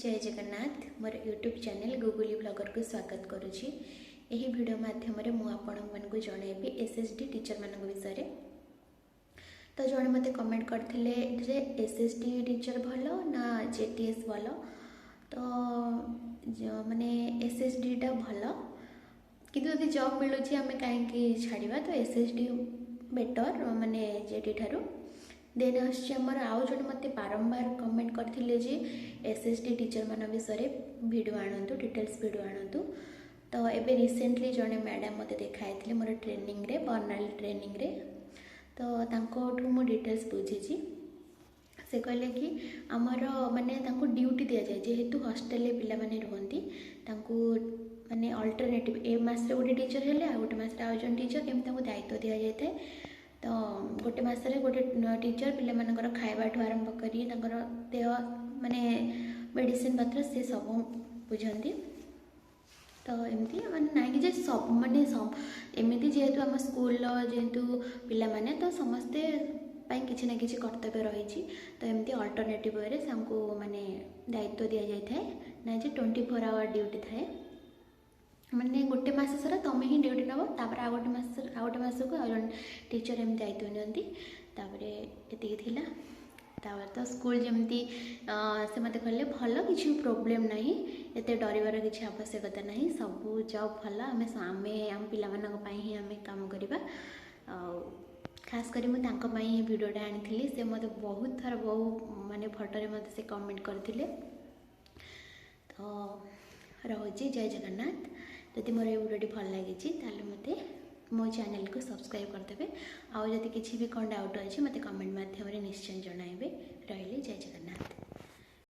जय जगन्नाथ मोर YouTube channel googly blogger को स्वागत करुच्ची। यही वीडियो माध्यम मुझे जनइबी एसएसडी टीचर मान विषय। तो जड़े मत कमेंट करते एसएसडी टीचर भल ना जेटीएस भल। तो माने एसएसडीटा भल किंतु जॉब मिलूँ आम कहीं छाड़ा तो एसएसडी बेटर माने जेटी ठारू। देन आमर आउ जो मत बारंबार कमेंट करते एसएसडी टीचर मान विषय वीडियो आणतु डिटेल्स वीडियो आणतु। तो एबे रिसेंटली जड़े मैडम मत देखाई मोर ट्रेनिंग रे बर्नाली ट्रेनिंग रे। तो तांकोठू मु डिटेल्स बुझी से कहले कि आमर माने तांको ड्यूटी दि जाए जेहेतु हॉस्टेल रे पिला माने रहंती तांको माने अल्टरनेटिव ए मास रे गोटे टीचर हेले आ गोटे मास रे आ जन टीचर केम तांको दायित्व दि जाए थाए। तो गोटे मसरे गोटे टीचर पिला मानकर खाइबा ठू आरंभ करी तांकर देह माने मेडिसिन पत्र से सब बुझंती। तो एमती माने ना कि सब माने सब एमती जेहेतु आम स्कूल जेहेतु पिला माने तो समस्ते पाई किछि ना किछि कर्तव्य रही। तो एमती अल्टरनेटिव वे से हमको माने दायित्व दि जाए थाए ना जे 24 आवर ड्यूटी थाए माने गोटे मास सारा तुम ही ड्यूटी नब तापर आ गोटे मास को आ टीचर एम दायित्व नि ये तो स्कूल जमती से मत कहले भल किसी प्रोब्लेम ना एत डरबार किसी आवश्यकता ना सब जॉब भल आम आम पाई ही आम काम करवा। खास करी मुझे वीडियोटा आनी से मत बहुत थर बहु माने फोटो मत से कमेंट करते। तो रोचे जय जगन्नाथ। जदि मोर वीडियो भल लगी मत मो चैनल को सब्सक्राइब करदे। आउ जदि किसी भी कौन डाउट अच्छे मत कमेंट माध्यम निश्चय जनइबे। रही जय जगन्नाथ।